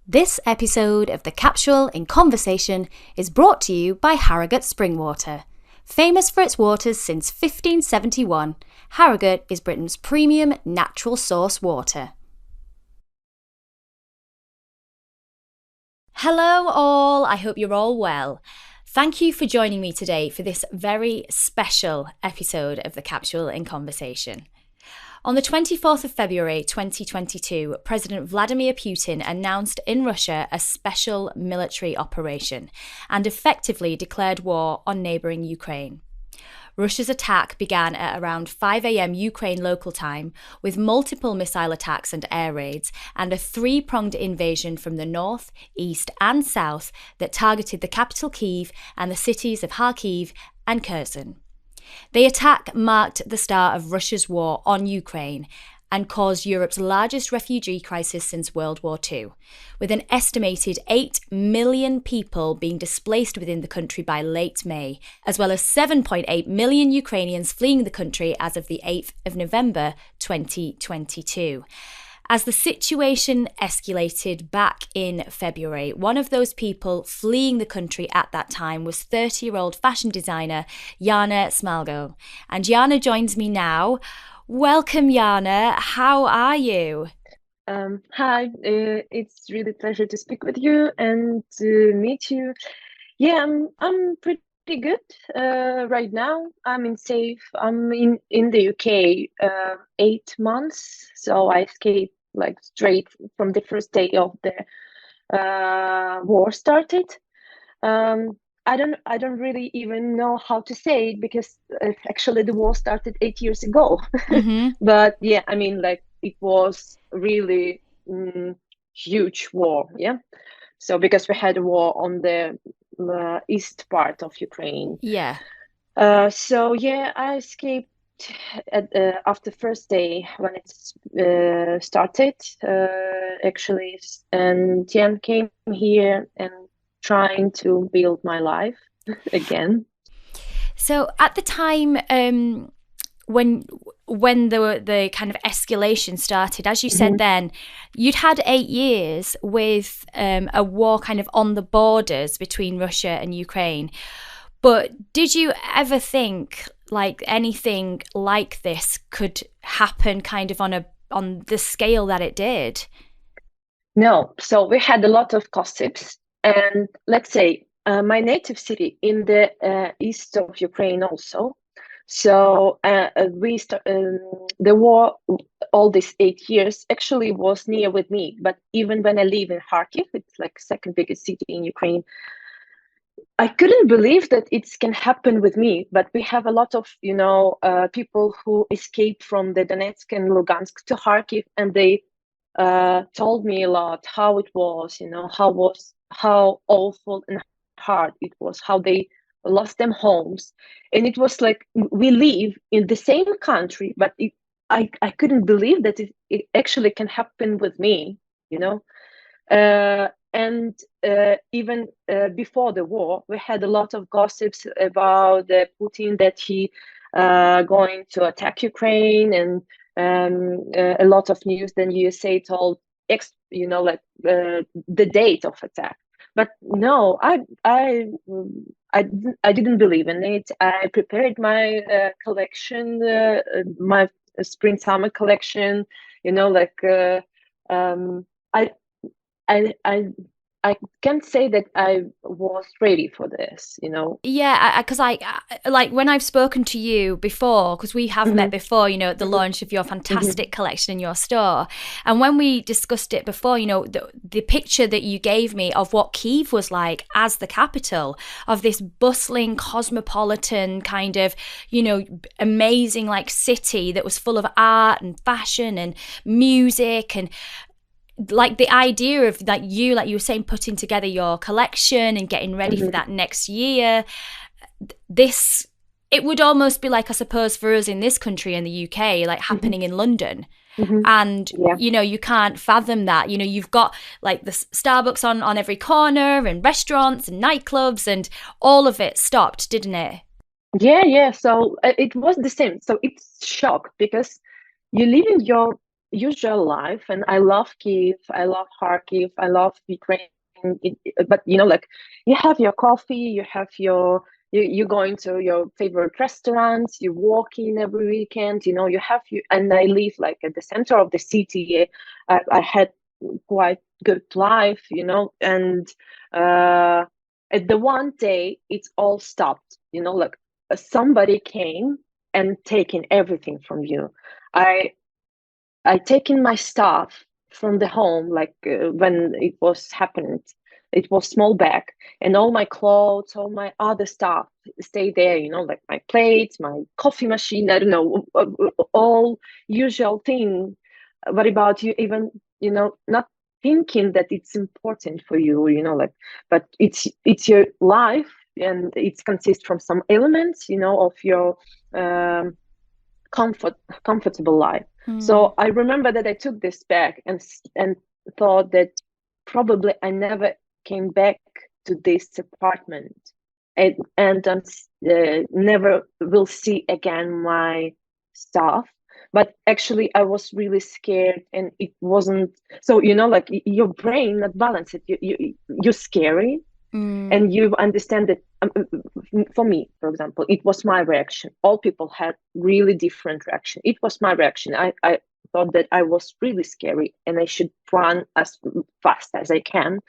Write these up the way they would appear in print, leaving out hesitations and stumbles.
This episode of the Capsule in Conversation is brought to you by Harrogate Springwater. Famous for its waters since 1571, Harrogate is Britain's premium natural source water. Hello all, I hope you're all well. Thank you for joining me today for this very special episode of the Capsule in Conversation. On the 24th of February 2022, President Vladimir Putin announced in Russia a special military operation and effectively declared war on neighbouring Ukraine. Russia's attack began at around 5 a.m. Ukraine local time, with multiple missile attacks and air raids, and a three-pronged invasion from the north, east and south that targeted the capital Kyiv and the cities of Kharkiv and Kherson. The attack marked the start of Russia's war on Ukraine and caused Europe's largest refugee crisis since World War II, with an estimated 8 million people being displaced within the country by late May, as well as 7.8 million Ukrainians fleeing the country as of the 8th of November 2022. As the situation escalated back in February, one of those people fleeing the country at that time was 30-year-old fashion designer Yana Smalgo. And Yana joins me now. Welcome, Yana. How are you? Hi, it's really a pleasure to speak with you and to meet you. Yeah, I'm pretty good right now. I'm in the UK 8 months, so I escaped like straight from the first day of the war started. I don't really even know how to say it because actually the war started 8 years ago. Mm-hmm. But yeah, I mean, like it was really huge war. Yeah. So because we had a war on the east part of Ukraine. Yeah. So yeah, I escaped after first day when it started actually, and yeah, came here and trying to build my life again. So at the time, when the kind of escalation started, as you said, then you'd had 8 years with a war kind of on the borders between Russia and Ukraine. But did you ever think like anything like this could happen kind of on the scale that it did? No, so we had a lot of gossips, and let's say my native city in the east of Ukraine also. So the war all these 8 years actually was near with me. But even when I live in Kharkiv, it's like second biggest city in Ukraine, I couldn't believe that it can happen with me. But we have a lot of people who escaped from the Donetsk and Lugansk to Kharkiv, and they told me a lot how it was, how awful and hard it was, how they lost them homes. And it was like we live in the same country, but I couldn't believe that it actually can happen with me, and even before the war, we had a lot of gossips about Putin, that he going to attack Ukraine, and a lot of news. Then USA told the date of attack. But no, I didn't believe in it. I prepared my collection, my spring summer collection. I can't say that I was ready for this. Yeah, because I like when I've spoken to you before, because we have met before, at the launch of your fantastic collection in your store. And when we discussed it before, the picture that you gave me of what Kyiv was like as the capital of this bustling, cosmopolitan kind of, amazing like city that was full of art and fashion and music, and like the idea of like you were saying, putting together your collection and getting ready for that next year, it would almost be like, I suppose, for us in this country, in the UK, like happening in London. And you can't fathom that. You've got like the Starbucks on every corner, and restaurants and nightclubs, and all of it stopped, didn't it? Yeah. So it was the same. So it's shock because you live in your usual life, and I love Kyiv, I love Kharkiv, I love Ukraine. But like you have your coffee, you have you go into your favorite restaurants, you walk in every weekend. You have and I live like at the center of the city. I had quite good life, and uh, at the one day it's all stopped. Like somebody came and taken everything from you. I I taken my stuff from the home, like when it was happening. It was small bag, and all my clothes, all my other stuff stay there. Like my plates, my coffee machine. I don't know, all usual thing. What about you? Even not thinking that it's important for you. Like, but it's your life, and it consists from some elements. Of your um, comfortable life. So I remember that I took this bag and thought that probably I never came back to this apartment, and never will see again my stuff. But actually, I was really scared, and it wasn't so. Like your brain not balanced it. You're scary, and you understand that. For me, for example, it was my reaction. All people had really different reaction. It was my reaction. I thought that I was really scary and I should run as fast as I can.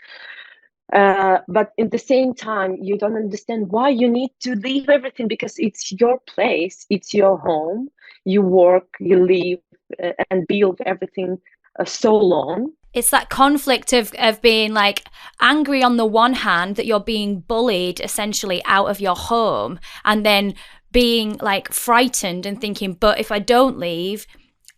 But at the same time, you don't understand why you need to leave everything, because it's your place, it's your home. You work, you live, and build everything so long. It's that conflict of being like angry on the one hand that you're being bullied essentially out of your home, and then being like frightened and thinking, but if I don't leave,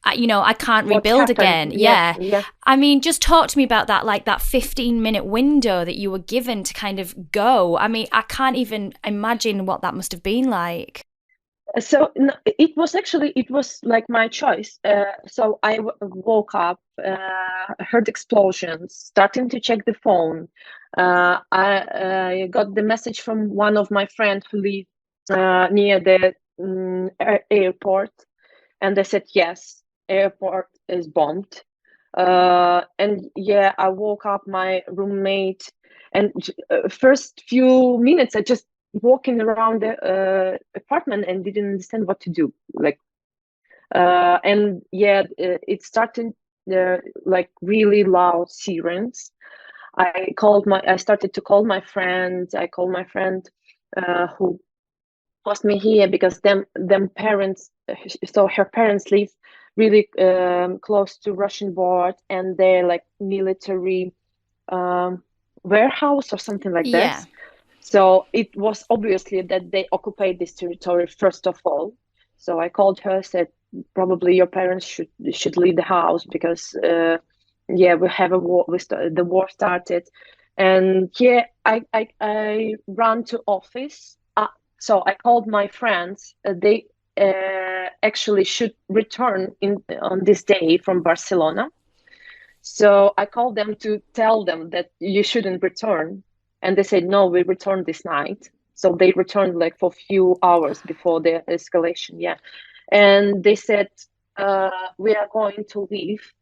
I can't rebuild again. Yeah. I mean, just talk to me about that, like that 15-minute window that you were given to kind of go. I mean, I can't even imagine what that must have been like. So no, it was like my choice. So I woke up, heard explosions, starting to check the phone. I got the message from one of my friends who live near the airport, and they said yes, airport is bombed. And yeah, I woke up my roommate, and first few minutes I just walking around the apartment and didn't understand what to do. Like, and yeah, it started like really loud sirens. I started to call my friend. I called my friend who lost me here, because them parents, so her parents live really close to Russian border, and they're like military um, warehouse or something like Yeah. this. So it was obviously that they occupied this territory first of all. So I called her, said probably your parents should leave the house, because yeah, we have a war. The war started, and yeah, I ran to office. So I called my friends. They actually should return in on this day from Barcelona. So I called them to tell them that you shouldn't return. And they said, no, we return this night. So they returned like for a few hours before the escalation. Yeah. And they said, we are going to leave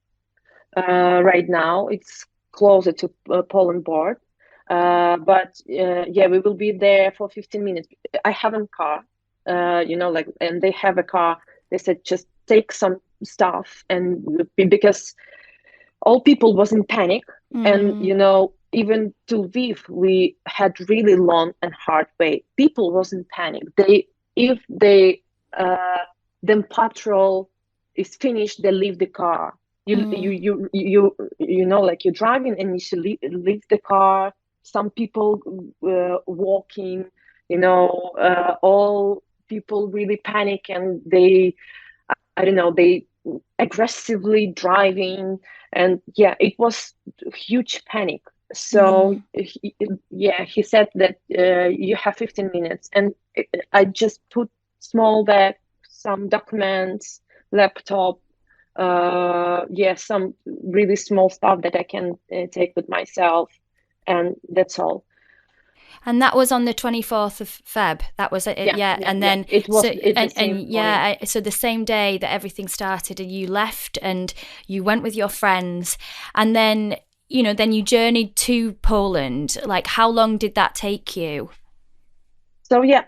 right now. It's closer to Poland border. But yeah, we will be there for 15 minutes. I have a car, like, and they have a car. They said, just take some stuff, and because all people was in panic, and even to Lviv we had really long and hard way. People was in panic. If they uh then patrol is finished, they leave the car. Like you're driving and you should leave the car. Some people walking, all people really panic, and they, I don't know, they aggressively driving, and yeah, it was huge panic. So yeah, he said that you have 15 minutes, and I just put small bag, some documents, laptop, yeah, some really small stuff that I can take with myself, and that's all. And that was on the 24th of Feb. That was it. Yeah. And then it was the same morning. So the same day that everything started, and you left and you went with your friends, and then, then you journeyed to Poland. Like, how long did that take you? So we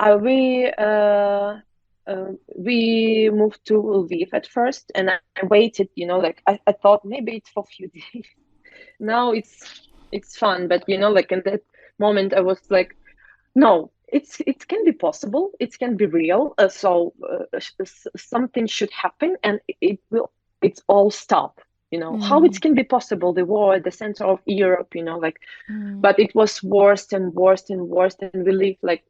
moved to Lviv at first, and I waited. I thought maybe it's for a few days. Now it's fun, but like in that moment, I was like, no, it can be possible. It can be real. Something should happen, and it's all stop. How it can be possible? The war at the center of Europe. But it was worse and worse and worse, and we lived like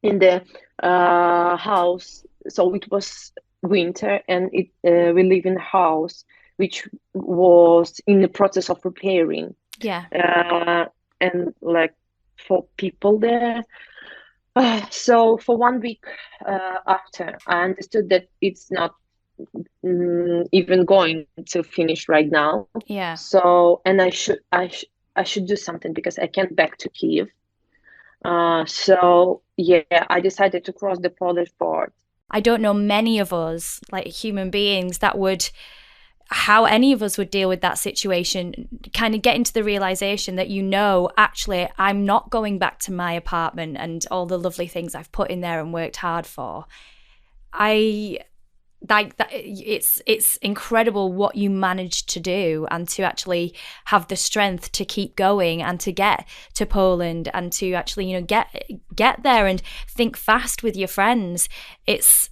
in the house. So it was winter, and we live in a house which was in the process of repairing. Yeah. And like for people there. So for 1 week after, I understood that it's not even going to finish right now. Yeah. So, and I should do something because I can't back to Kyiv. So yeah, I decided to cross the Polish border. I don't know many of us, like human beings, how any of us would deal with that situation, kind of getting to the realization that, actually, I'm not going back to my apartment and all the lovely things I've put in there and worked hard for. It's incredible what you managed to do, and to actually have the strength to keep going and to get to Poland and to actually, get there and think fast with your friends. It's,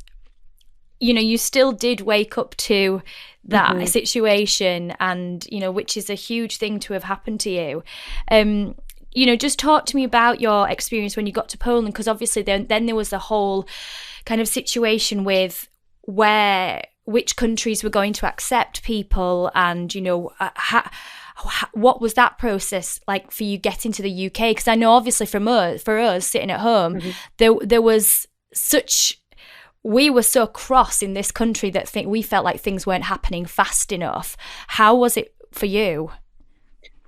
you still did wake up to that situation, and, which is a huge thing to have happened to you. Just talk to me about your experience when you got to Poland, because obviously then there was the whole kind of situation with which countries were going to accept people, and, what was that process like for you getting to the UK? Because I know obviously for us sitting at home, there was we were so cross in this country that we felt like things weren't happening fast enough. How was it for you?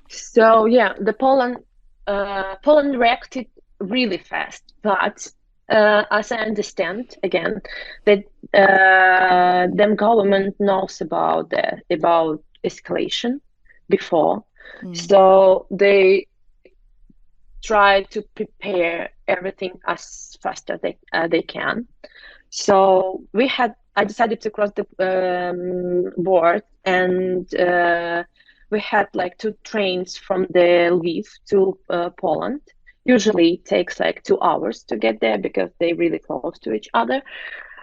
So yeah, Poland reacted really fast, but as I understand, again, that the government knows about escalation before, so they try to prepare everything as fast as they can. So I decided to cross the board, and we had like 2 trains from the Lviv to Poland. Usually it takes like 2 hours to get there because they're really close to each other.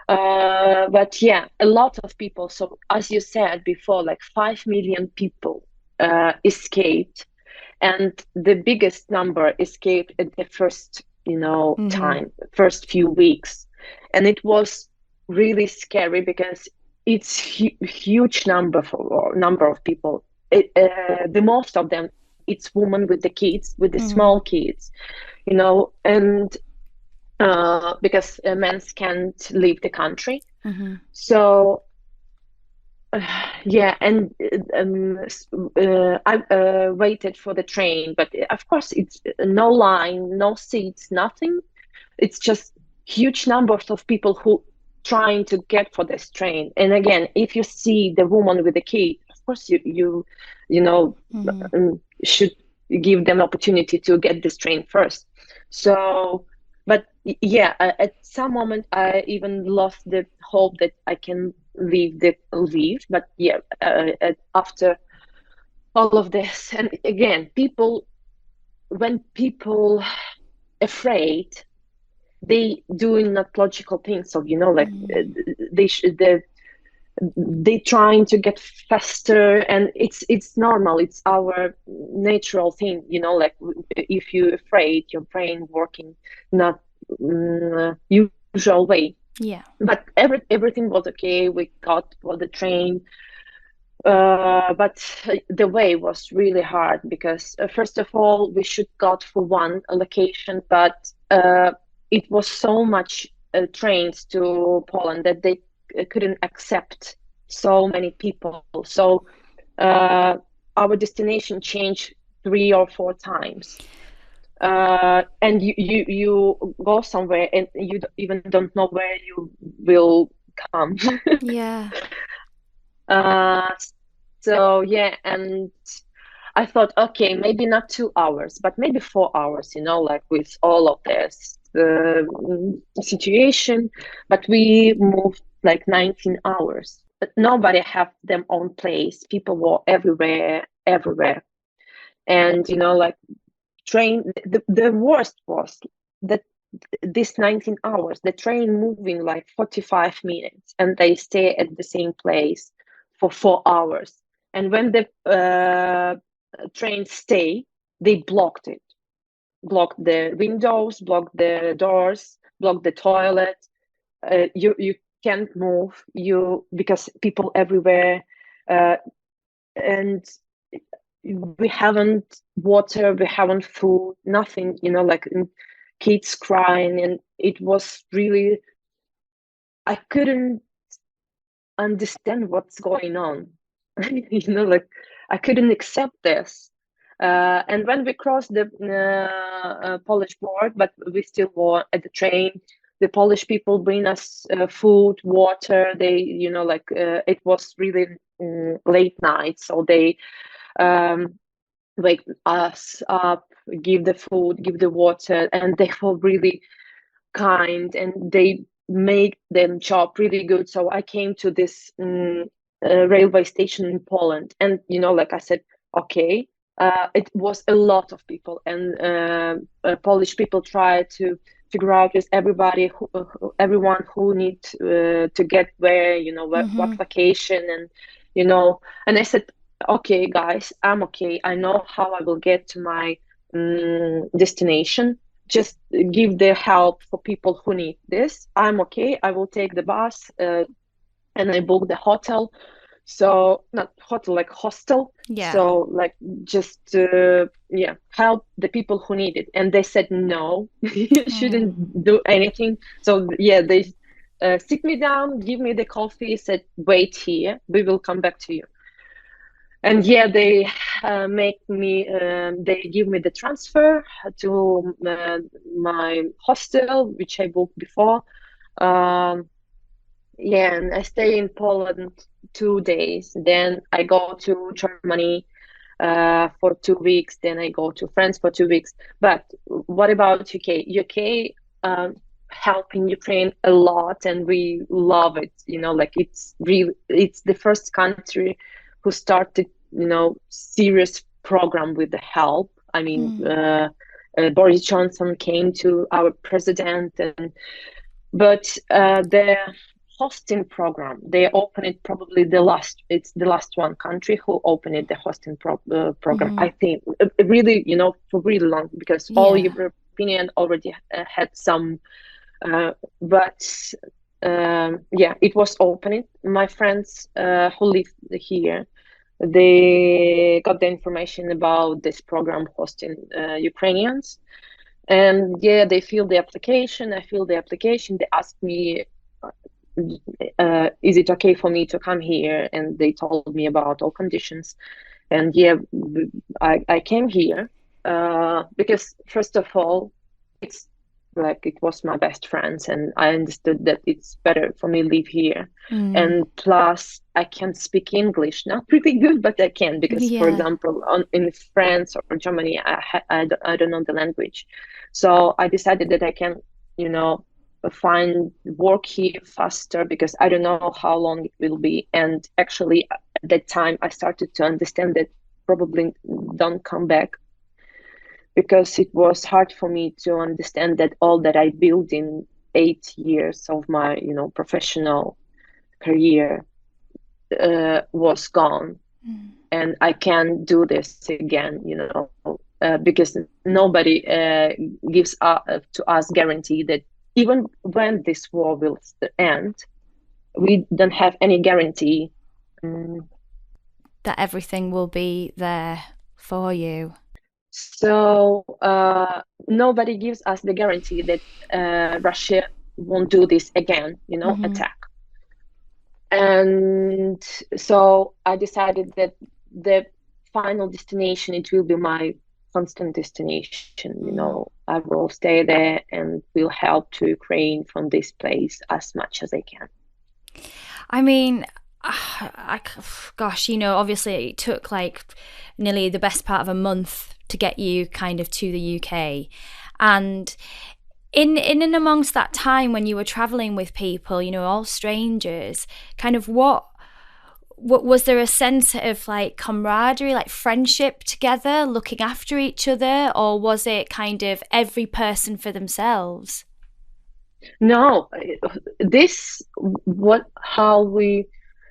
But yeah, a lot of people. So as you said before, like 5 million people escaped, and the biggest number escaped at the first, first few weeks. And it was really scary because it's huge number of people. The most of them, it's women with the kids, with the small kids, and because men can't leave the country. So yeah, and I waited for the train, but of course it's no line, no seats, nothing. It's just huge numbers of people who trying to get for this train. And again, if you see the woman with the kid, of course you should give them opportunity to get this train first. So, but yeah, at some moment I even lost the hope that I can leave. But yeah, after all of this, and again, when people afraid, they doing not logical things. So they trying to get faster, and it's normal. It's our natural thing. Like if you're afraid, your brain working not usual way. Yeah. But everything was okay. We got for the train. But the way was really hard because first of all, we should got for one location, but it was so much trains to Poland that they couldn't accept so many people. So our destination changed 3 or 4 times. and you go somewhere and you even don't know where you will come. Yeah. uh, so yeah, and I thought, okay, maybe not 2 hours, but maybe 4 hours, like with all of this situation. But we moved like 19 hours. But nobody have their own place. People were everywhere, everywhere. And, like train, the worst was that this 19 hours, the train moving like 45 minutes and they stay at the same place for 4 hours. And when the train stay, they blocked the windows, blocked the doors, blocked the toilet. You can't move because people everywhere, uh, and we haven't water, we haven't food, nothing. Like kids crying, and it was really, I couldn't understand what's going on. Like I couldn't accept this. And when we crossed the Polish border, but we still were at the train, the Polish people bring us food, water. They, it was really late night, so they um, wake us up, give the food, give the water, and they were really kind, and they make them job really good. So I came to this railway station in Poland, and like I said, okay, it was a lot of people, and Polish people try to figure out with everyone who need to get where, what vacation, and and I said, okay, guys, I'm okay. I know how I will get to my destination. Just give the help for people who need this. I'm okay. I will take the bus, and I book the hotel. So not hotel, like hostel. Yeah. So like just help the people who need it. And they said no, you Oh. shouldn't do anything. So yeah, they sit me down, give me the coffee, said wait here. We will come back to you. And yeah, they they give me the transfer to my hostel, which I booked before. Um, yeah, and I stay in Poland 2 days. Then I go to Germany for 2 weeks. Then I go to France for 2 weeks. But what about UK? UK helping Ukraine a lot, and we love it. Like it's the first country who started, serious program with the help. I mean, Boris Johnson came to our president, but the hosting program, they opened it probably it's the last one country who opened it, the hosting program, I think, really, for really long, because all Yeah. European already had some, but yeah, it was opening. My friends who live here, they got the information about this program hosting Ukrainians. And yeah, they fill the application. I fill the application. They ask me, is it okay for me to come here? And they told me about all conditions. And yeah, I came here because first of all, it's like it was my best friends, and I understood that it's better for me live here. And plus, I can speak English, not pretty good, but I can, because, for Yeah. example, in France or Germany, I don't know the language. So I decided that I can, you know, find work here faster, because I don't know how long it will be. And actually, at that time, I started to understand that probably don't come back, because it was hard for me to understand that all that I built in 8 years of my, professional career was gone, and I can't do this again, because nobody gives to us guarantee that even when this war will end, we don't have any guarantee. Mm. That everything will be there for you. So nobody gives us the guarantee that Russia won't do this again, attack. And so I decided that the final destination, it will be my constant destination. I will stay there and will help to Ukraine from this place as much as I can. I mean, gosh, obviously it took like nearly the best part of a month to get you kind of to the UK. And in and amongst that time when you were traveling with people, all strangers, kind of what was there a sense of like camaraderie, like friendship together, looking after each other, or was it kind of every person for themselves? No,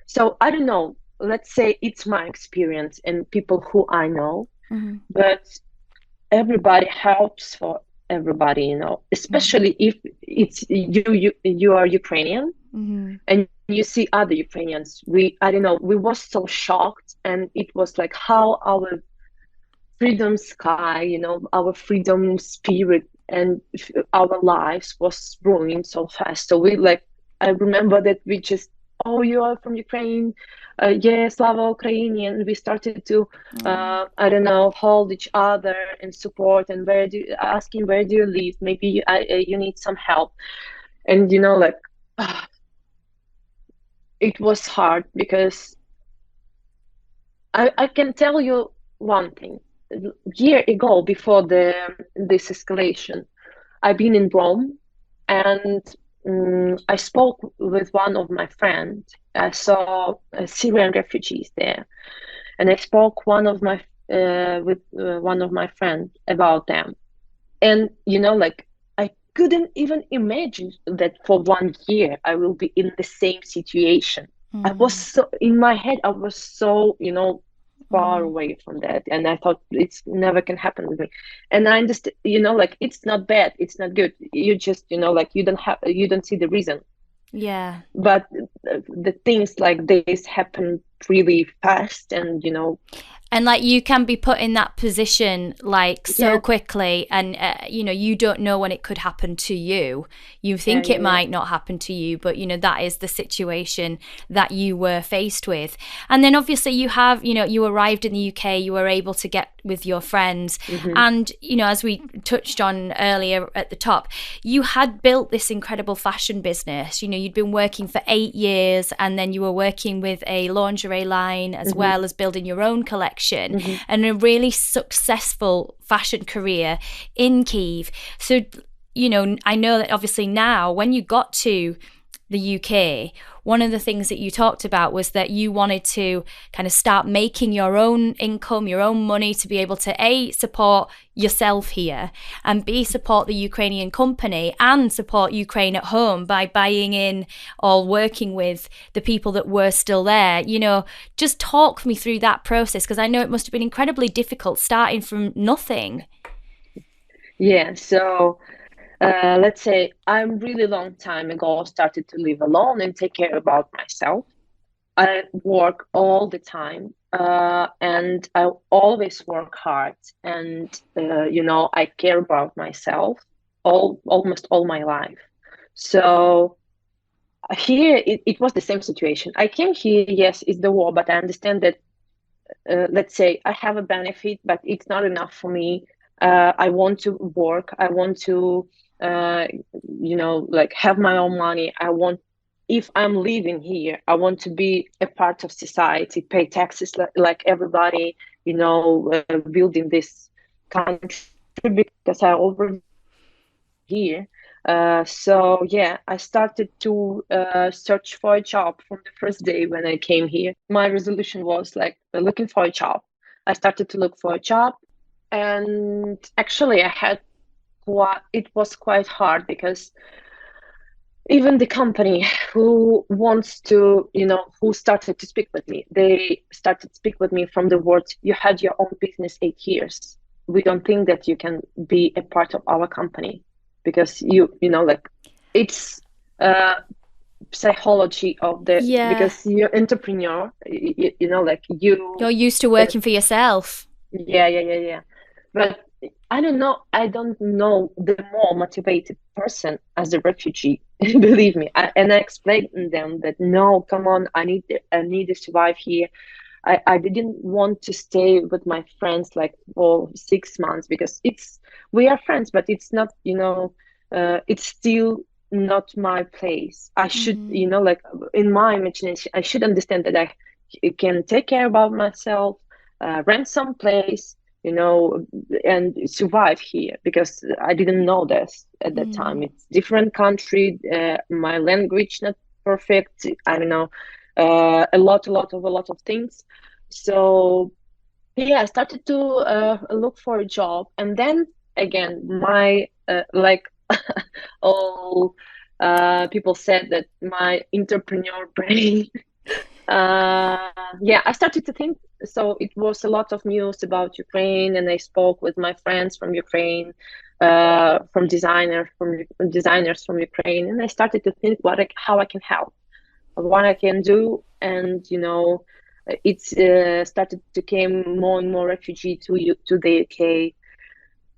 so I don't know, let's say it's my experience and people who I know, but everybody helps for everybody, especially if it's you are Ukrainian and you see other Ukrainians. I don't know, we were so shocked, and it was like how our freedom sky, our freedom spirit and our lives was ruined so fast. So I remember that we just, oh, you are from Ukraine, yeah, Slava Ukrainian. We started to, I don't know, hold each other and support, and asking where do you live? Maybe you need some help, and it was hard because I can tell you one thing. A year ago, before this escalation, I've been in Rome, and I spoke with one of my friends. I saw Syrian refugees there, and I spoke with one of my friends about them. And I couldn't even imagine that for 1 year I will be in the same situation. I was so in my head. I was so far away from that, and I thought it's never can happen with me. And I understand, it's not bad, it's not good. You just you don't see the reason. Yeah. But the things like this happen really fast, and and like you can be put in that position like so quickly, and you don't know when it could happen to you. You think it might not happen to you, but that is the situation that you were faced with. And then obviously you arrived in the UK, you were able to get with your friends, and as we touched on earlier at the top, you had built this incredible fashion business. You'd been working for 8 years, and then you were working with a lingerie line as well as building your own collection, and a really successful fashion career in Kyiv. So I know that obviously now when you got to the UK, one of the things that you talked about was that you wanted to kind of start making your own income, your own money, to be able to A, support yourself here, and B, support the Ukrainian company and support Ukraine at home by buying in or working with the people that were still there. Just talk me through that process, because I know it must have been incredibly difficult starting from nothing. Yeah, so let's say I'm really long time ago started to live alone and take care about myself. I work all the time, and I always work hard, and I care about myself almost all my life. So here it was the same situation. I came here, yes, it's the war, but I understand that let's say I have a benefit, but it's not enough for me. I want to work. I want to have my own money. If I'm living here, I want to be a part of society, pay taxes like everybody, building this country, because I already here. So yeah, I started to search for a job from the first day when I came here. My resolution was like looking for a job. I started to look for a job, and actually it was quite hard, because even the company who who started to speak with me, they started to speak with me from the words, you had your own business 8 years. We don't think that you can be a part of our company, because it's psychology of because you're entrepreneur, you're used to working for yourself. Yeah. But I don't know the more motivated person as a refugee. Believe me. And I explained to them that no, come on, I need to survive here. I didn't want to stay with my friends like for 6 months, because we are friends, but it's not, it's still not my place. I should, like in my imagination, I should understand that I can take care about myself, rent some place, and survive here, because I didn't know this at that time. It's different country, my language not perfect. I don't know, a lot of things. So yeah, I started to look for a job, and then again, my like all people said that my entrepreneur brain. Yeah, I started to think. So it was a lot of news about Ukraine, and I spoke with my friends from Ukraine, from designers from Ukraine, and I started to think how I can help, what I can do, and it's started to came more and more refugee to the UK.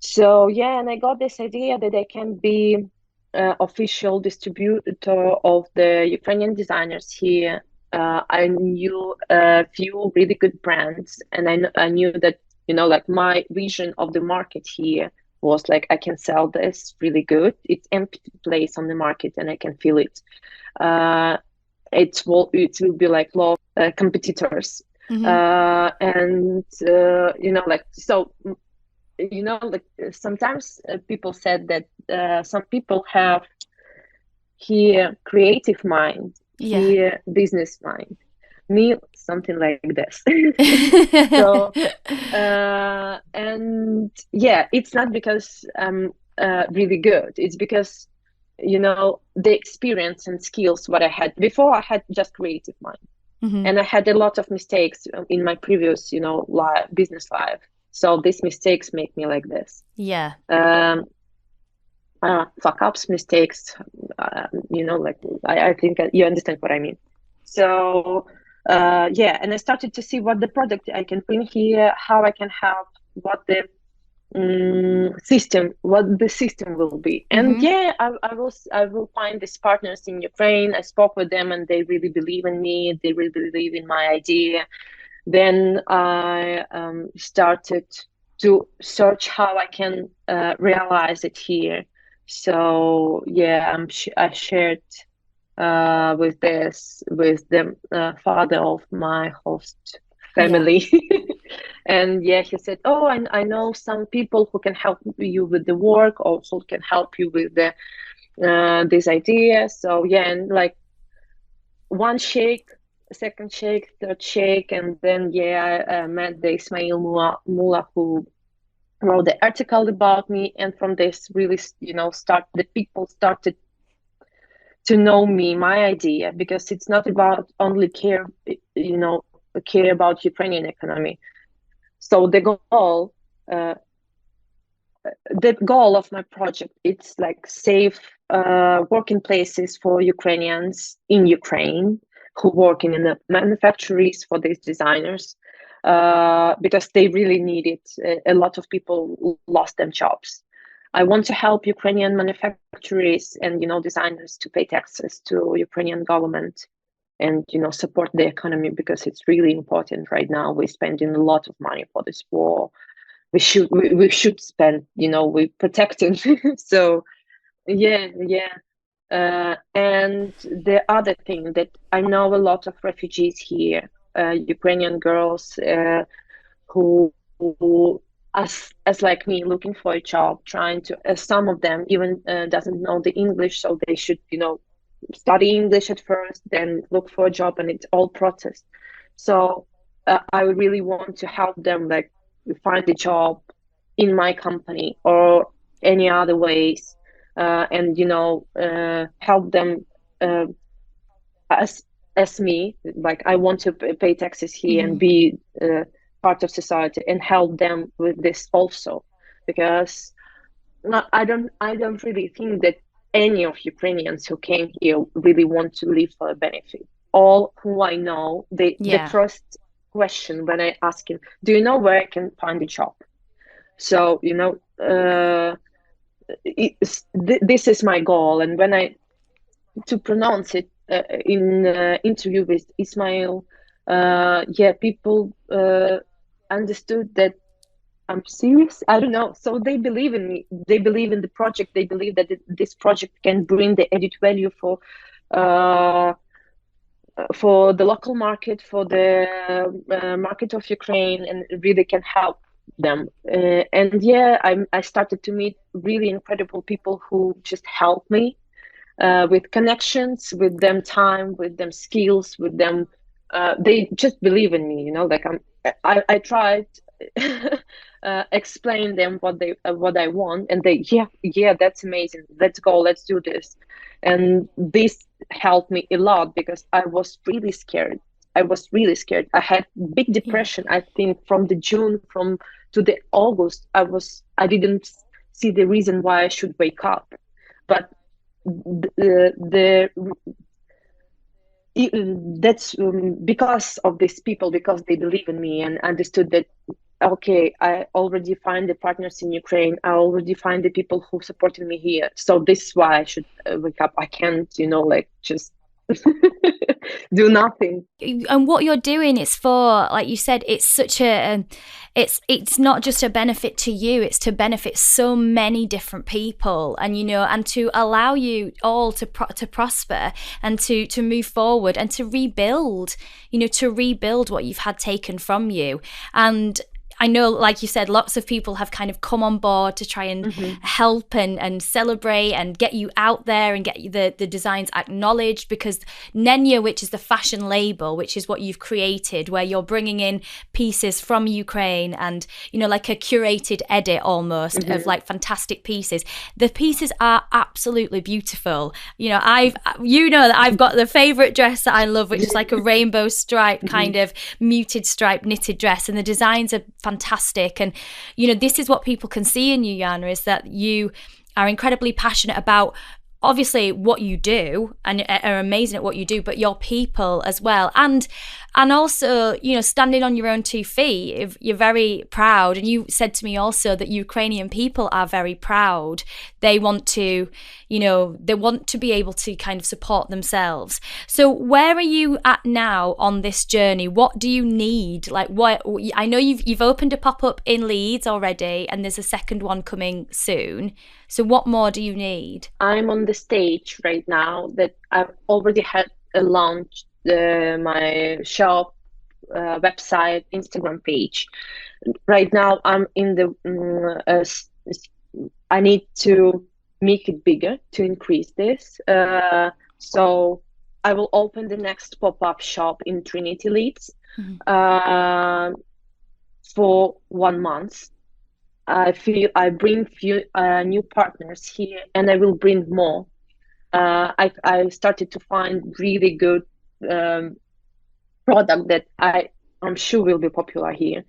So yeah, and I got this idea that I can be official distributor of the Ukrainian designers here. I knew a few really good brands, and I knew that like my vision of the market here was like, I can sell this really good. It's empty place on the market, and I can feel it. It will be like low competitors, and like so. Like sometimes people said that some people have here creative mind, here business mind. Me, something like this. So, and yeah, it's not because I'm really good. It's because the experience and skills what I had before. I had just creative mind, and I had a lot of mistakes in my previous business life. So these mistakes make me like this. Yeah. Fuck ups, mistakes. Like I think you understand what I mean. So yeah, and I started to see what the product I can bring here, how I can help, what the system will be. And yeah, I will find these partners in Ukraine. I spoke with them, and they really believe in me. They really believe in my idea. Then I started to search how I can realize it here. So yeah, I shared with the father of my host family. And yeah, he said, oh, I know some people who can help you with the work, or who can help you with the this idea. So yeah, and like one shake, second shake, third shake, and then yeah, I met the Ismail Mullah, who wrote the article about me. And from this really the people started to know me, my idea, because it's not about only care about Ukrainian economy. So uh, the goal of my project, it's like safe working places for Ukrainians in Ukraine who work in the manufactories for these designers, because they really need it. A lot of people lost their jobs. I want to help Ukrainian manufacturers and designers to pay taxes to Ukrainian government, and support the economy, because it's really important right now. We're spending a lot of money for this war. We should spend, we protecting. So yeah. And the other thing that I know, a lot of refugees here, Ukrainian girls, who as like me, looking for a job, trying to some of them even doesn't know the English, so they should study English at first, then look for a job, and it's all process. So I really want to help them, like find a job in my company or any other ways, and help them as me. Like I want to pay taxes here and be part of society, and help them with this also, because I don't really think that any of Ukrainians who came here really want to live for a benefit. All who I know, the first question when I ask him, do you know where I can find a job? So this is my goal. And when to pronounce it in interview with Ismail, yeah, people understood that I'm serious. I don't know. So they believe in me. They believe in the project. They believe that this project can bring the added value uh, for the local market, for the market of Ukraine, and really can help them. And yeah, I started to meet really incredible people who just help me with connections, with them time, with them skills, with them. They just believe in me, like I tried explain them what I want, and they, yeah, that's amazing. Let's go, let's do this. And this helped me a lot because I was really scared. I was really scared. I had big Yeah. depression. I think from the June from to the August, I didn't see the reason why I should wake up. But the that's because of these people, because they believe in me and understood that, okay, I already find the partners in Ukraine, I already find the people who supported me here, so this is why I should wake up. I can't, like, just do nothing. And what you're doing, it's for, like you said, it's such a it's not just a benefit to you, it's to benefit so many different people, and and to allow you all to prosper and to move forward and to rebuild, to rebuild what you've had taken from you. And I know, like you said, lots of people have kind of come on board to try and help and celebrate and get you out there and get the designs acknowledged, because Nenya, which is the fashion label, which is what you've created, where you're bringing in pieces from Ukraine and, like a curated edit almost of like fantastic pieces. The pieces are absolutely beautiful. That I've got the favorite dress that I love, which is like a rainbow stripe kind of muted stripe knitted dress, and the designs are fantastic. And this is what people can see in you, Yana, is that you are incredibly passionate about, obviously, what you do and are amazing at what you do, but your people as well. And also, standing on your own 2 feet, you're very proud. And you said to me also that Ukrainian people are very proud. They want to, be able to kind of support themselves. So where are you at now on this journey? What do you need? Like, what, I know you've opened a pop-up in Leeds already, and there's a second one coming soon. So what more do you need? I'm on the stage right now that I've already had a launch, my shop, website, Instagram page. Right now, I'm in I need to make it bigger to increase this. So I will open the next pop-up shop in Trinity, Leeds, for 1 month. I feel I bring few new partners here, and I will bring more. I started to find really good product that I'm sure will be popular here.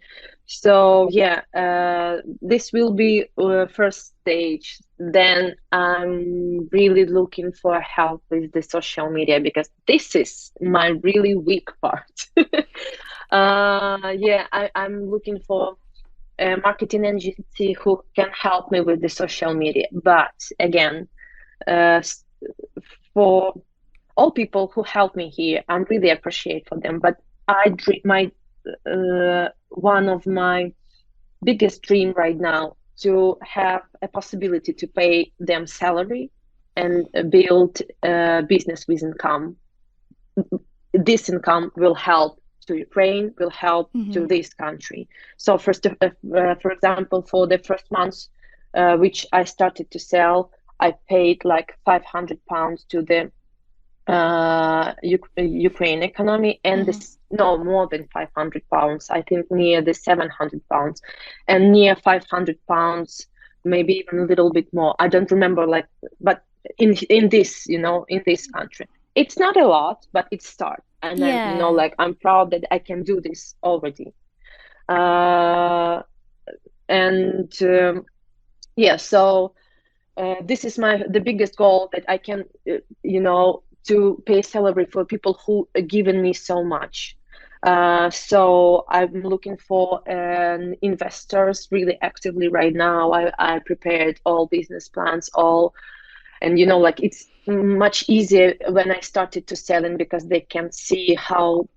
So yeah, this will be first stage. Then I'm really looking for help with the social media, because this is my really weak part. Yeah, I'm looking for a marketing agency who can help me with the social media. But again, for all people who help me here, I'm really appreciate for them. But one of my biggest dream right now to have a possibility to pay them salary and build a business with income. This income will help to Ukraine, will help to this country. So for example, for the first month, which I started to sell, I paid like £500 to the Ukraine economy, and this, no, more than £500. I think near the £700, and near £500, maybe even a little bit more. I don't remember, like, but in this, in this country, it's not a lot, but it starts. And Yeah. I'm, like, I'm proud that I can do this already. Yeah, so this is the biggest goal, that I can, to pay salary for people who are giving me so much. So I'm looking for investors really actively right now. I prepared all business plans, and like, it's much easier when I started to selling, because they can see how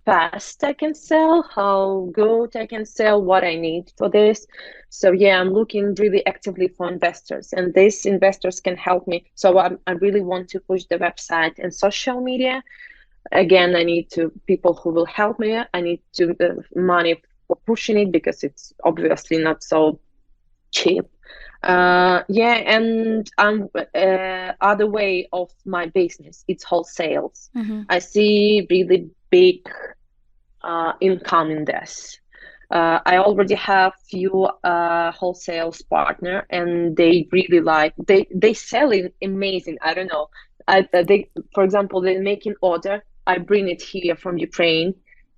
fast I can sell, how good I can sell, what I need for this. So yeah, I'm looking really actively for investors, and these investors can help me. So I really want to push the website and social media. Again, I need to people who will help me. I need to money for pushing it because it's obviously not so cheap. Yeah, and other way of my business, it's wholesales. Mm-hmm. I see really big income in this. I already have few wholesales partner, and they really like they sell it amazing. I don't know. They, for example, they make an order. I bring it here from Ukraine,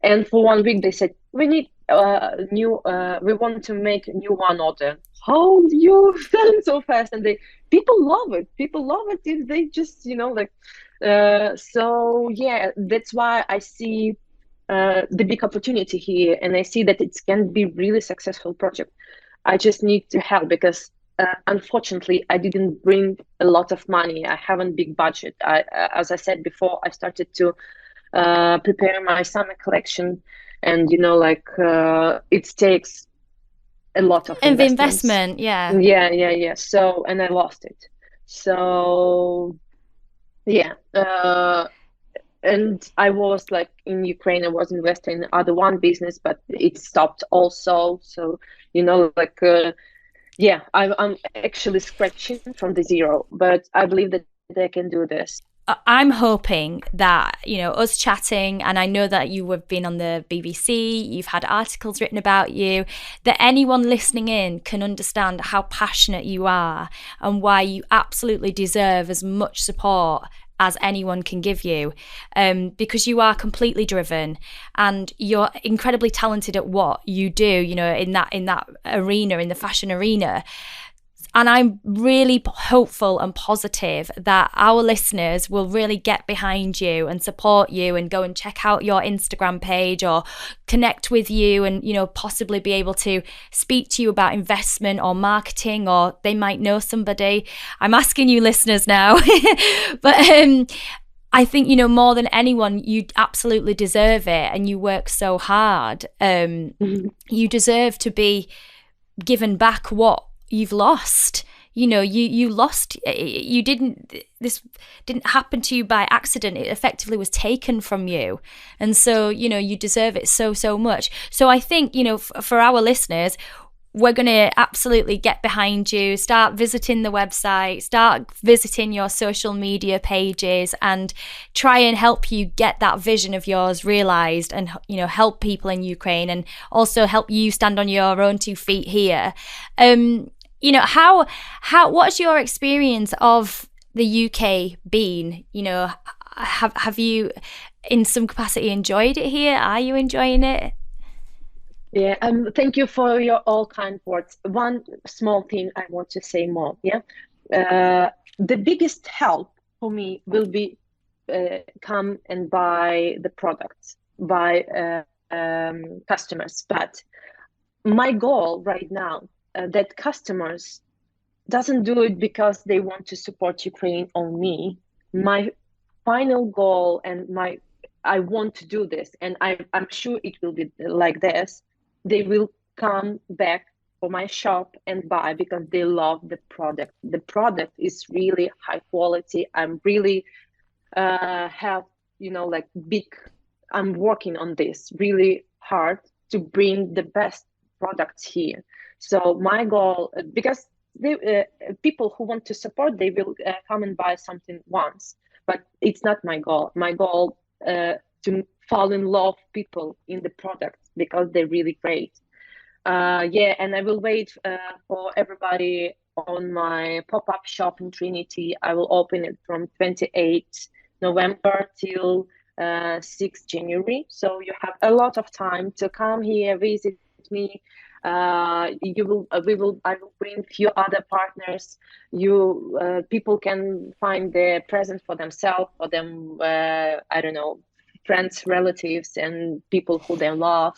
and for 1 week they said we need new. We want to make a new one order. How do you sell so fast? And they people love it. People love it. They just like. So yeah, that's why I see the big opportunity here, and I see that it can be really successful project. I just need to help because unfortunately I didn't bring a lot of money. I haven't big budget. As I said before, I started to prepare my summer collection, and it takes a lot of And the investments. investment, yeah. Yeah. So, and I lost it. So yeah. And I was like in Ukraine, I was investing in other one business, but it stopped also. So, yeah, I'm actually scratching from the zero, but I believe that they can do this. I'm hoping that, us chatting, and I know that you have been on the BBC, you've had articles written about you, that anyone listening in can understand how passionate you are and why you absolutely deserve as much support as anyone can give you, because you are completely driven and you're incredibly talented at what you do, in that arena, in the fashion arena. And I'm really hopeful and positive that our listeners will really get behind you and support you and go and check out your Instagram page or connect with you and, possibly be able to speak to you about investment or marketing, or they might know somebody. I'm asking you listeners now. But I think, more than anyone, you absolutely deserve it and you work so hard. You deserve to be given back what you've lost. You lost. This didn't happen to you by accident. It effectively was taken from you, and so you deserve it so much. So I think for our listeners, we're going to absolutely get behind you. Start visiting the website, start visiting your social media pages, and try and help you get that vision of yours realized, and help people in Ukraine, and also help you stand on your own 2 feet here. What's your experience of the UK been? Have you in some capacity enjoyed it here? Are you enjoying it? Yeah, thank you for your all kind words. One small thing I want to say more. Yeah, the biggest help for me will be come and buy the products by customers. But my goal right now, that customers doesn't do it because they want to support Ukraine on me. My final goal and I want to do this, and I'm sure it will be like this. They will come back for my shop and buy because they love the product. The product is really high quality. I'm really have big. I'm working on this really hard to bring the best products here. So my goal, because people who want to support, they will come and buy something once, but it's not my goal. My goal to fall in love people in the product because they're really great. Yeah, and I will wait for everybody on my pop-up shop in Trinity. I will open it from 28th November till 6th January. So you have a lot of time to come here, visit me. I will bring few other partners. People can find the present for themselves, for them, I don't know, friends, relatives, and people who they love.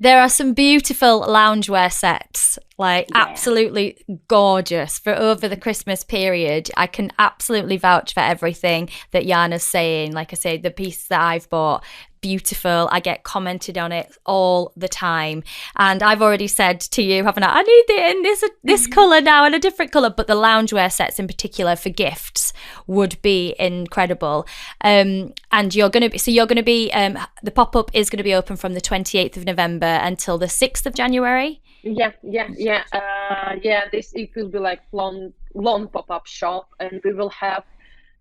There are some beautiful loungewear sets, absolutely gorgeous for over the Christmas period. I can absolutely vouch for everything that Yana's saying. Like I say, the piece that I've bought, beautiful. I get commented on it all the time. And I've already said to you, haven't I need it in this colour now and a different colour. But the loungewear sets in particular for gifts would be incredible. And you're going to be, the pop-up is going to be open from the 28th of November until the 6th of January. Yeah. It will be like long pop-up shop, and we will have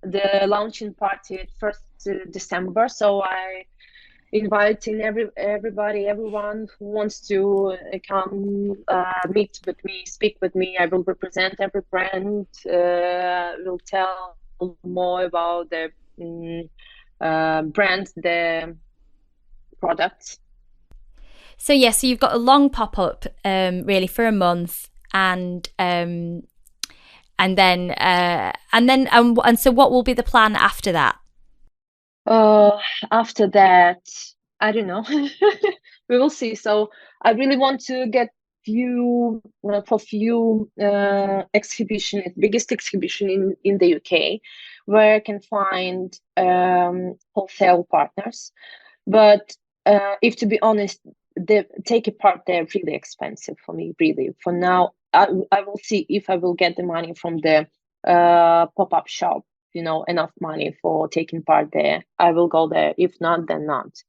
the launching party at 1st December. So I inviting everyone who wants to come meet with me, speak with me. I will represent every brand. Will tell more about the brands, the products. So so you've got a long pop-up really for a month, and so what will be the plan after that? After that, I don't know. We will see. So I really want to get exhibition, biggest exhibition in the UK, where I can find wholesale partners. But if to be honest, the take a part they're really expensive for me. Really, for now, I will see if I will get the money from the pop-up shop. Enough money for taking part there. I will go there. If not, then not.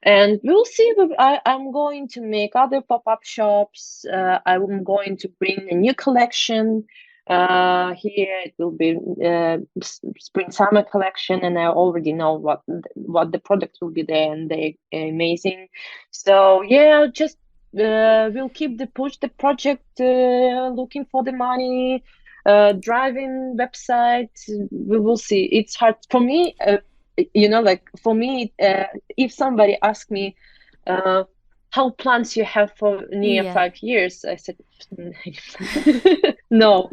And we'll see. I'm going to make other pop-up shops. I'm going to bring a new collection. Here it will be spring summer collection, and I already know what the product will be there, and they're amazing. So just we'll keep the project, looking for the money, driving website. We will see. It's hard for me. For me, if somebody asks me how plans you have for near 5 years, I said no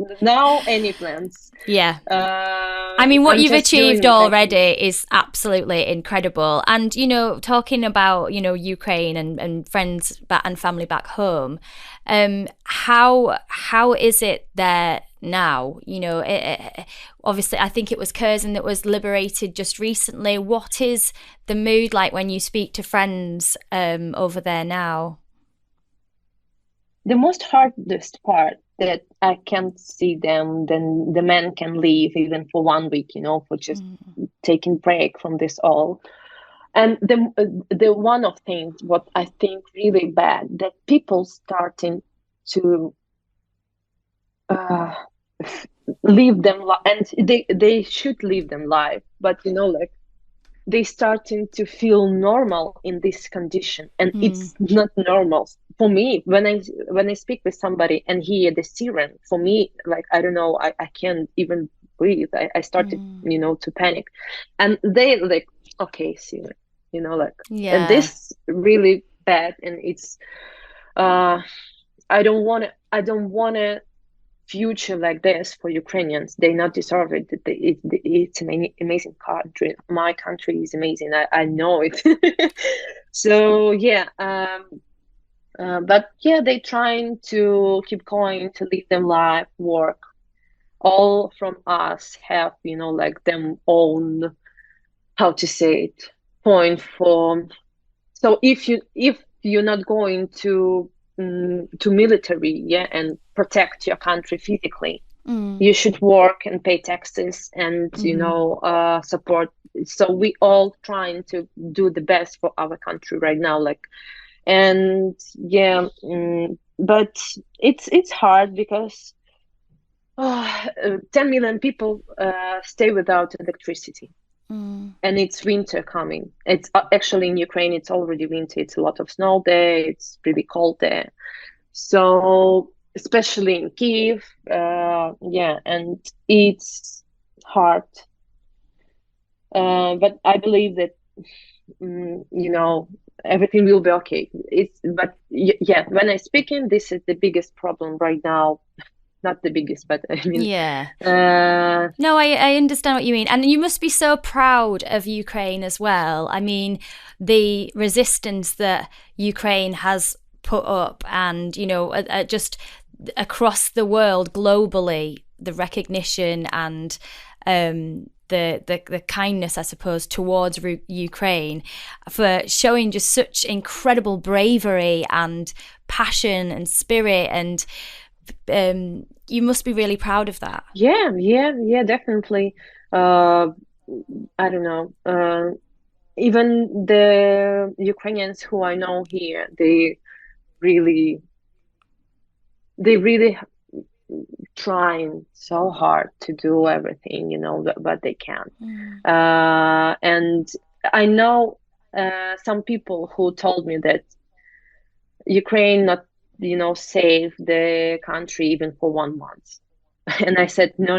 any plans. I mean, what you've achieved already is absolutely incredible. And talking about Ukraine and friends and family back home, how is it there now? Obviously I think it was Kherson that was liberated just recently. What is the mood like when you speak to friends over there now? The most hardest part that I can't see them, then the men can leave even for 1 week, for just taking break from this all. And the one of things what I think really bad, that people starting to leave them and they should leave them live, but they starting to feel normal in this condition, and it's not normal for me. When I speak with somebody and hear the siren, for me, like, I don't know, I can't even breathe. I started to panic, and they like, okay, siren, and this really bad. And it's I don't want to future like this for Ukrainians. They not deserve it. It's an amazing country. My country is amazing. I know it. So but they trying to keep going, to live them life, work. All from us have like them own, how to say it, point for. So if you're not going to military, and protect your country physically, you should work and pay taxes and support. So we all trying to do the best for our country right now, but it's hard because 10 million people stay without electricity. And it's winter coming. It's actually in Ukraine, it's already winter. It's a lot of snow there. It's really cold there. So especially in Kyiv, and it's hard. But I believe that everything will be okay. When I speak in, this is the biggest problem right now. Not the biggest, but I mean, no, I understand what you mean. And you must be so proud of Ukraine as well. I mean, the resistance that Ukraine has put up, and just across the world globally, the recognition and the kindness, I suppose, towards Ukraine, for showing just such incredible bravery and passion and spirit, and you must be really proud of that. Yeah, definitely. I don't know. Even the Ukrainians who I know here, really, they really trying so hard to do everything, what they can. And I know some people who told me that Ukraine not, save the country even for 1 month. And I said, no.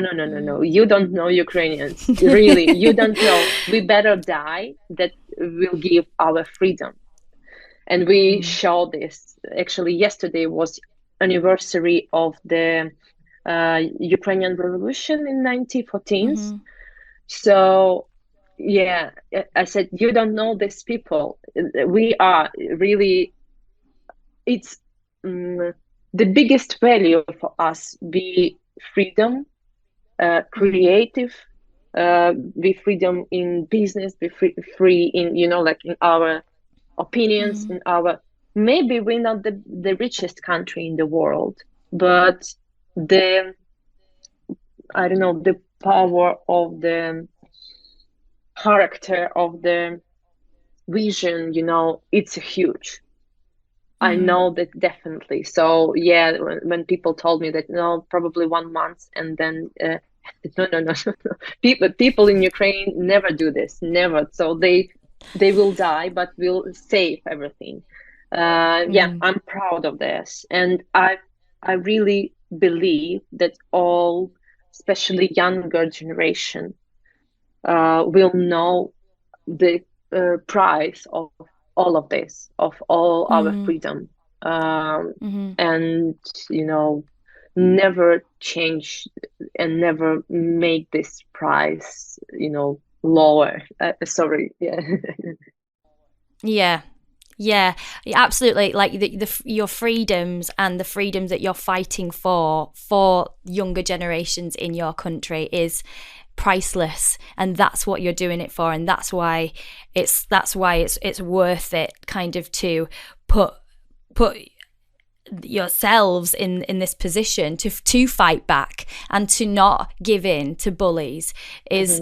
You don't know Ukrainians. Really, you don't know. We better die that will give our freedom. And we show this. Actually, yesterday was anniversary of the Ukrainian Revolution in 1914. So, yeah, I said, you don't know these people. We are really, it's the biggest value for us, be freedom, creative, be freedom in business, be free in, like in our opinions, in our, maybe we're not the richest country in the world, but I don't know, the power of the character of the vision, it's huge. I know that definitely. So yeah, when people told me that, no, probably 1 month, and then no. People in Ukraine never do this, never. So they will die, but will save everything. Yeah, I'm proud of this, and I really believe that all, especially younger generation, will know the price of all of this, of all our freedom, and never change and never make this price, lower. Sorry, yeah. Yeah, absolutely. Like your freedoms and the freedoms that you're fighting for younger generations in your country is priceless, and that's what you're doing it for, and that's why it's worth it, kind of, to put yourselves in this position to fight back and to not give in to bullies, is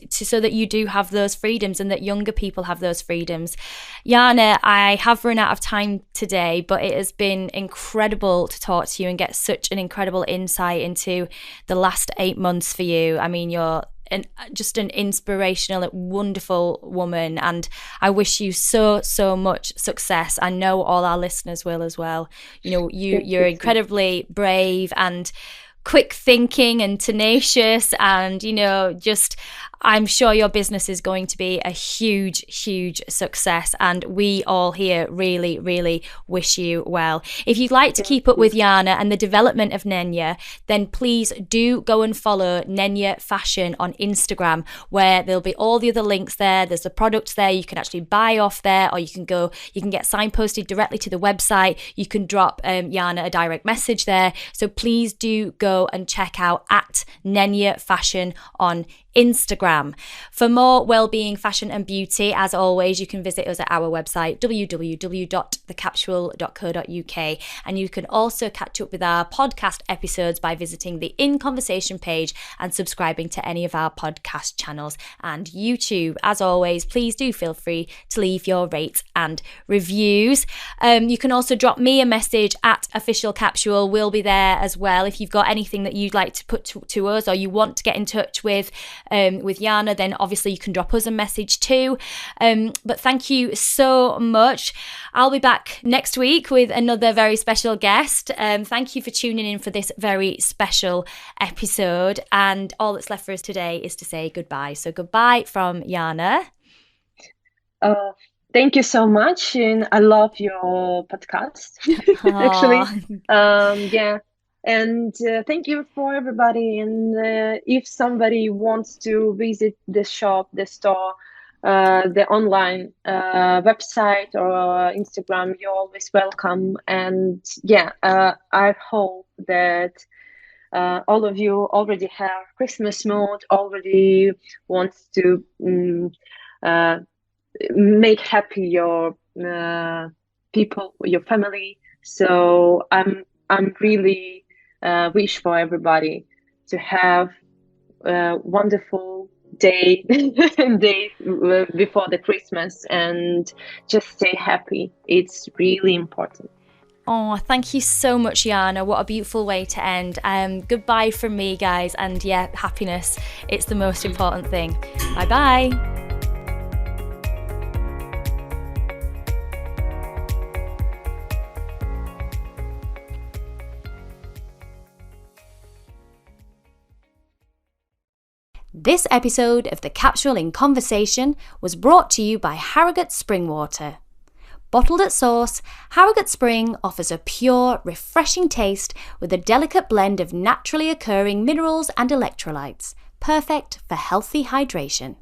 so that you do have those freedoms and that younger people have those freedoms. Yana, I have run out of time today, but it has been incredible to talk to you and get such an incredible insight into the last 8 months for you. I mean, you're just an inspirational, wonderful woman, and I wish you so much success. I know all our listeners will as well. You're incredibly brave and quick thinking and tenacious, and just, I'm sure your business is going to be a huge success, and we all here really wish you well. If you'd like to keep up with Yana and the development of Nenya, then please do go and follow Nenya Fashion on Instagram, where there'll be all the other links there. There's the products there you can actually buy off there, or you can get signposted directly to the website. You can drop Yana a direct message there. So please do go and check out at Nenya Fashion on Instagram. For more well-being, fashion and beauty, as always, you can visit us at our website www.thecapsule.co.uk, and you can also catch up with our podcast episodes by visiting the In Conversation page and subscribing to any of our podcast channels and YouTube. As always, please do feel free to leave your rates and reviews. You can also drop me a message at Official Capsule. We'll be there as well. If you've got anything that you'd like to put to us, or you want to get in touch with Yana, then obviously you can drop us a message too. But thank you so much. I'll be back next week with another very special guest. Thank you for tuning in for this very special episode. And all that's left for us today is to say goodbye. So goodbye from Yana. Thank you so much. And I love your podcast, actually. Yeah. And thank you for everybody. And if somebody wants to visit the shop, the store, the online website or Instagram, you're always welcome. And yeah, I hope that all of you already have Christmas mood, already wants to make happy your people, your family. So I'm really wish for everybody to have a wonderful day before the Christmas, and just stay happy. It's really important. Oh, thank you so much, Yana. What a beautiful way to end. Goodbye from me, guys. And yeah, happiness. It's the most important thing. Bye-bye. This episode of the Capsule in Conversation was brought to you by Harrogate Spring Water. Bottled at source, Harrogate Spring offers a pure, refreshing taste with a delicate blend of naturally occurring minerals and electrolytes, perfect for healthy hydration.